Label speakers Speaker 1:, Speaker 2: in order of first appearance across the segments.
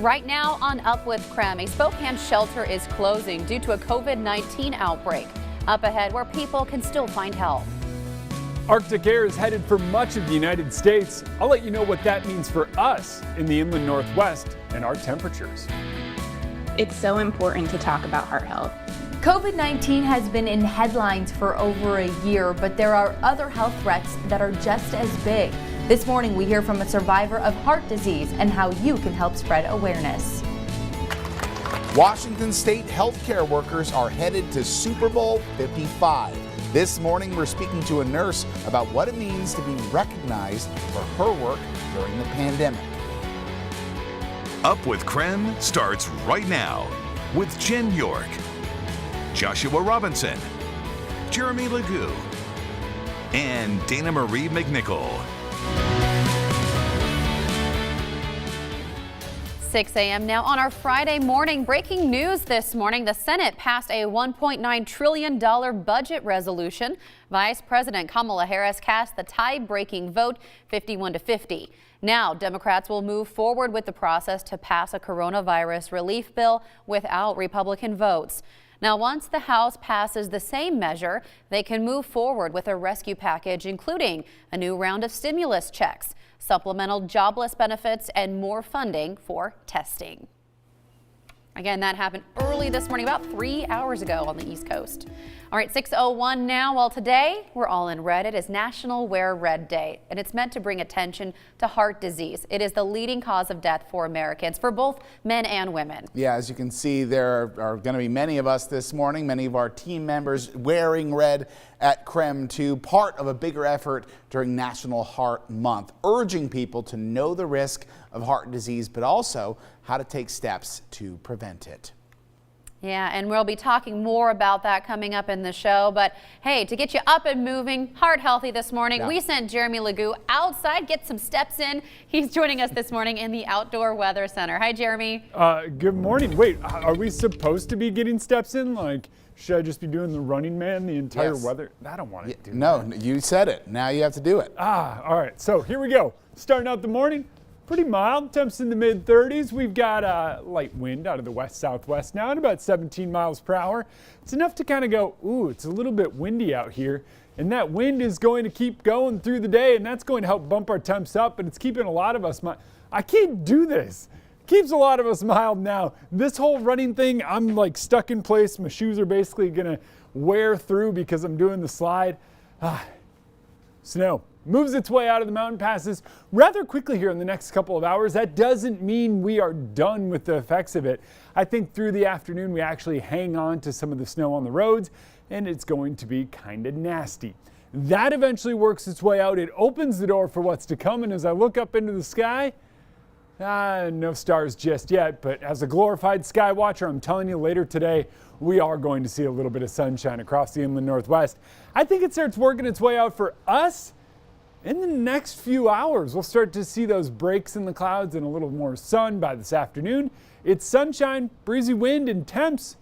Speaker 1: Right now on Up with KREM, a Spokane shelter is closing due to a COVID-19 outbreak. Up ahead, where people can still find help.
Speaker 2: Arctic air is headed for much of the United States. I'll let you know what that means for us in the inland Northwest and our temperatures.
Speaker 3: It's so important to talk about heart health.
Speaker 4: COVID-19 has been in headlines for over a year, but there are other health threats that are just as big. This morning, we hear from a survivor of heart disease and how you can help spread awareness.
Speaker 5: Washington State healthcare workers are headed to Super Bowl 55. This morning, we're speaking to a nurse about what it means to be recognized for her work during the pandemic.
Speaker 6: Up with KREM starts right now with Jen York, Joshua Robinson, Jeremy Legoo, and Dana Marie McNichol.
Speaker 1: 6 a.m. now on our Friday morning. Breaking news this morning. The Senate passed a $1.9 trillion budget resolution. Vice President Kamala Harris cast the tie-breaking vote 51-50. Now, Democrats will move forward with the process to pass a coronavirus relief bill without Republican votes. Now, once the House passes the same measure, they can move forward with a rescue package, including a new round of stimulus checks, supplemental jobless benefits, and more funding for testing. Again, that happened early this morning, about 3 hours ago on the East Coast. All right, 6:01 now. Well, today we're all in red. It is National Wear Red Day, and it's meant to bring attention to heart disease. It is the leading cause of death for Americans, for both men and women.
Speaker 5: Yeah, as you can see, there are going to be many of us this morning, many of our team members wearing red at KREM 2, part of a bigger effort during National Heart Month, urging people to know the risk of heart disease, but also how to take steps to prevent it.
Speaker 1: Yeah, and we'll be talking more about that coming up in the show. But hey, to get you up and moving, heart healthy this morning, we sent Jeremy Legoo outside, get some steps in. He's joining us this morning in the Outdoor Weather Center. Hi, Jeremy.
Speaker 2: Good morning. Wait, are we supposed to be getting steps in? Like, should I just be doing the running man the entire weather? I don't want to do that.
Speaker 5: No, you said it. Now you have to do it.
Speaker 2: All right. So here we go. Starting out the morning. Pretty mild, temps in the mid-30s. We've got a light wind out of the west-southwest now at about 17 miles per hour. It's enough to kind of go, ooh, it's a little bit windy out here. And that wind is going to keep going through the day, and that's going to help bump our temps up, but it's keeping a lot of us mild. I can't do this. It keeps a lot of us mild now. This whole running thing, I'm like stuck in place. My shoes are basically going to wear through because I'm doing the slide. Snow moves its way out of the mountain passes rather quickly here in the next couple of hours. That doesn't mean we are done with the effects of it. I think through the afternoon we actually hang on to some of the snow on the roads, and it's going to be kind of nasty. That eventually works its way out. It opens the door for what's to come, and as I look up into the sky, no stars just yet, but as a glorified sky watcher, I'm telling you later today, we are going to see a little bit of sunshine across the inland Northwest. I think it starts working its way out for us. In the next few hours, we'll start to see those breaks in the clouds and a little more sun by this afternoon. It's sunshine, breezy wind, and temps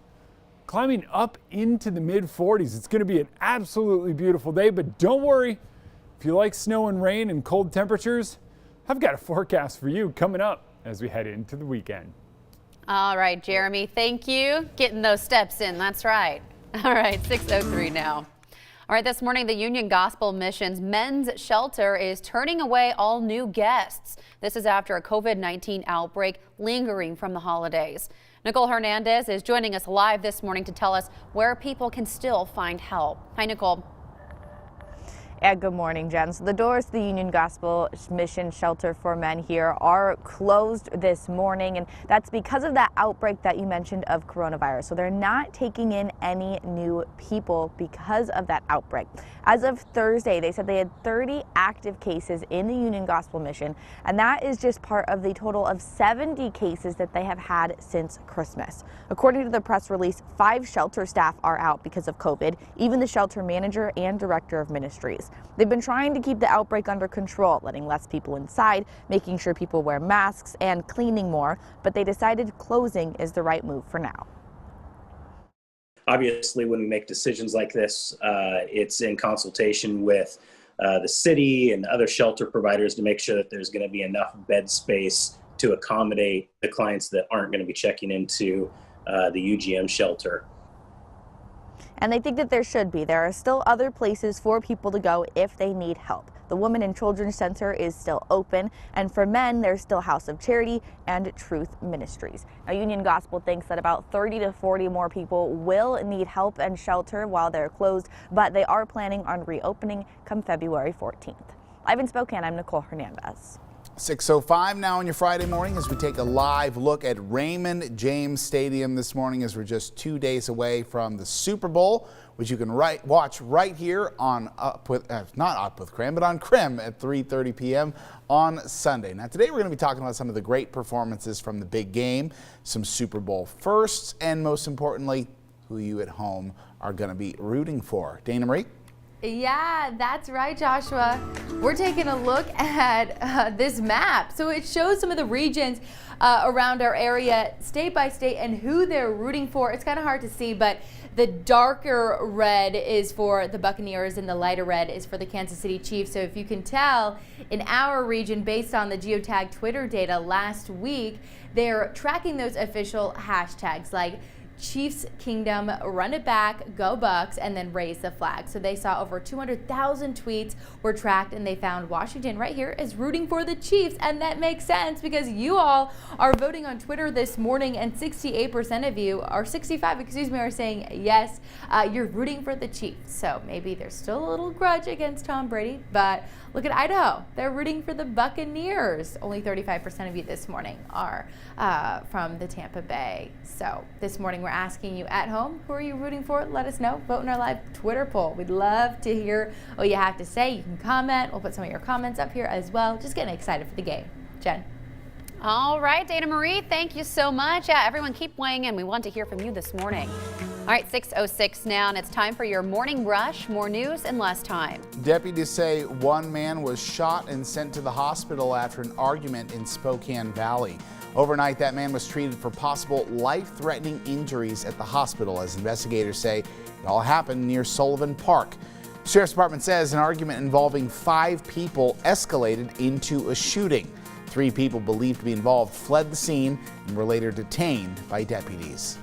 Speaker 2: climbing up into the mid-40s. It's going to be an absolutely beautiful day, but don't worry. If you like snow and rain and cold temperatures, I've got a forecast for you coming up as we head into the weekend.
Speaker 1: All right, Jeremy, thank you. Getting those steps in, that's right. All right, 6:03 now. All right, this morning, the Union Gospel Mission's men's shelter is turning away all new guests. This is after a COVID-19 outbreak lingering from the holidays. Nicole Hernandez is joining us live this morning to tell us where people can still find help. Hi, Nicole.
Speaker 7: Yeah, good morning, Jen. So the doors to the Union Gospel Mission Shelter for Men here are closed this morning, and that's because of that outbreak that you mentioned of coronavirus. So they're not taking in any new people because of that outbreak. As of Thursday, they said they had 30 active cases in the Union Gospel Mission, and that is just part of the total of 70 cases that they have had since Christmas. According to the press release, 5 shelter staff are out because of COVID, even the shelter manager and director of ministries. They've been trying to keep the outbreak under control, letting less people inside, making sure people wear masks, and cleaning more, but they decided closing is the right move for now.
Speaker 8: Obviously, when we make decisions like this, it's in consultation with the city and other shelter providers to make sure that there's going to be enough bed space to accommodate the clients that aren't going to be checking into the UGM shelter.
Speaker 7: And they think that there should be. There are still other places for people to go if they need help. The Women and Children's Center is still open, and for men, there's still House of Charity and Truth Ministries. Now, Union Gospel thinks that about 30 to 40 more people will need help and shelter while they're closed, but they are planning on reopening come February 14th. Live in Spokane, I'm Nicole Hernandez.
Speaker 5: 6:05 now on your Friday morning as we take a live look at Raymond James Stadium this morning as we're just 2 days away from the Super Bowl, which you can watch right here on not Up with KREM, but on KREM at 3:30 p.m. on Sunday. Now today we're going to be talking about some of the great performances from the big game, some Super Bowl firsts, and most importantly, who you at home are going to be rooting for. Dana Marie?
Speaker 4: Yeah, that's right, Joshua. We're taking a look at this map. So it shows some of the regions around our area, state by state, and who they're rooting for. It's kind of hard to see, but the darker red is for the Buccaneers and the lighter red is for the Kansas City Chiefs. So if you can tell, in our region, based on the geotag Twitter data last week, they're tracking those official hashtags like Chiefs Kingdom, run it back, go Bucks, and then raise the flag. So they saw over 200,000 tweets were tracked, and they found Washington right here is rooting for the Chiefs. And that makes sense because you all are voting on Twitter this morning, and 68% of you, or 65, excuse me, are saying yes, you're rooting for the Chiefs. So maybe there's still a little grudge against Tom Brady, but look at Idaho. They're rooting for the Buccaneers. Only 35% of you this morning are from the Tampa Bay. So this morning we're asking you at home, who are you rooting for? Let us know. Vote in our live Twitter poll. We'd love to hear what you have to say. You can comment. We'll put some of your comments up here as well. Just getting excited for the game. Jen.
Speaker 1: All right, Dana Marie, thank you so much. Yeah, everyone keep weighing in. We want to hear from you this morning. All right, 6:06 now, and it's time for your morning rush. More news in less time.
Speaker 5: Deputies say one man was shot and sent to the hospital after an argument in Spokane Valley. Overnight, that man was treated for possible life-threatening injuries at the hospital, as investigators say it all happened near Sullivan Park. Sheriff's Department says an argument involving 5 people escalated into a shooting. 3 people believed to be involved fled the scene and were later detained by deputies.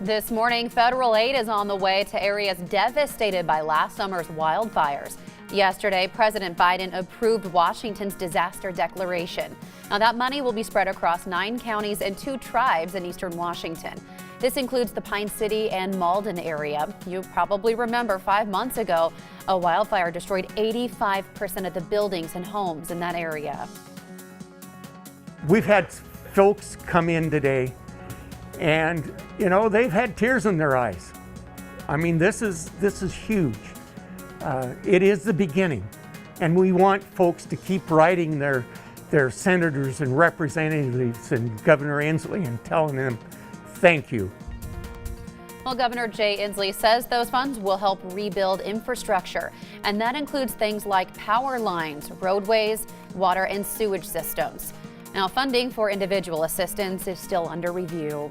Speaker 1: This morning, federal aid is on the way to areas devastated by last summer's wildfires. Yesterday, President Biden approved Washington's disaster declaration. Now, that money will be spread across 9 counties and 2 tribes in eastern Washington. This includes the Pine City and Malden area. You probably remember 5 months ago, a wildfire destroyed 85% of the buildings and homes in that area.
Speaker 9: We've had folks come in today and, you know, they've had tears in their eyes. I mean, this is huge. It is the beginning, and we want folks to keep writing their senators and representatives and Governor Inslee and telling them thank you.
Speaker 1: Well, Governor Jay Inslee says those funds will help rebuild infrastructure, and that includes things like power lines, roadways, water and sewage systems. Now, funding for individual assistance is still under review.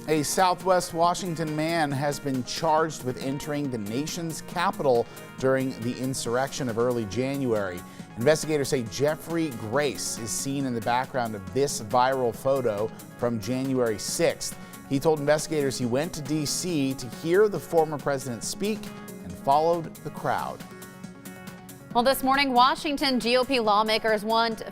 Speaker 5: A Southwest Washington man has been charged with entering the nation's capital during the insurrection of early January. Investigators say Jeffrey Grace is seen in the background of this viral photo from January 6th. He told investigators he went to D.C. to hear the former president speak and followed the crowd.
Speaker 1: Well, this morning, Washington GOP lawmakers want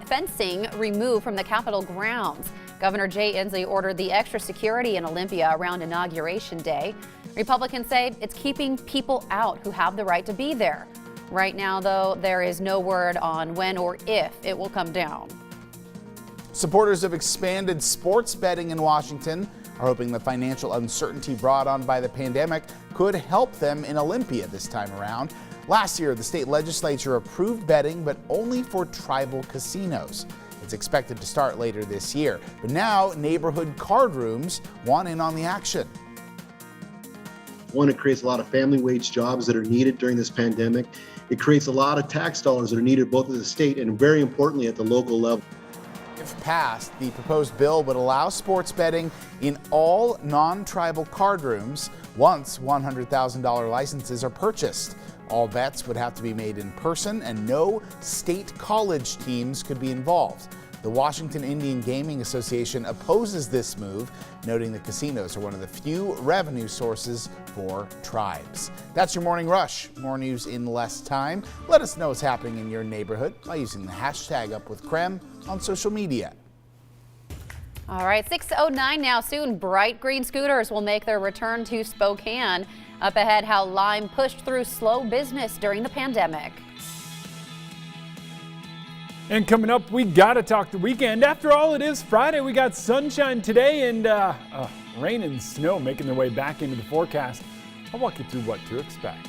Speaker 1: fencing removed from the Capitol grounds. Governor Jay Inslee ordered the extra security in Olympia around Inauguration Day. Republicans say it's keeping people out who have the right to be there. Right now, though, there is no word on when or if it will come down.
Speaker 5: Supporters of expanded sports betting in Washington are hoping the financial uncertainty brought on by the pandemic could help them in Olympia this time around. Last year, the state legislature approved betting, but only for tribal casinos. It's expected to start later this year. But now, neighborhood card rooms want in on the action.
Speaker 10: One, it creates a lot of family wage jobs that are needed during this pandemic. It creates a lot of tax dollars that are needed both at the state and, very importantly, at the local level.
Speaker 5: If passed, the proposed bill would allow sports betting in all non-tribal card rooms once $100,000 licenses are purchased. All bets would have to be made in person, and no state college teams could be involved. The Washington Indian Gaming Association opposes this move, noting that casinos are one of the few revenue sources for tribes. That's your Morning Rush. More news in less time. Let us know what's happening in your neighborhood by using the hashtag #UpWithKREM on social media.
Speaker 1: All right, 6:09 now. Soon, bright green scooters will make their return to Spokane. Up ahead, how Lime pushed through slow business during the pandemic.
Speaker 2: And coming up, we got to talk the weekend. After all, it is Friday. We got sunshine today and rain and snow making their way back into the forecast. I'll walk you through what to expect.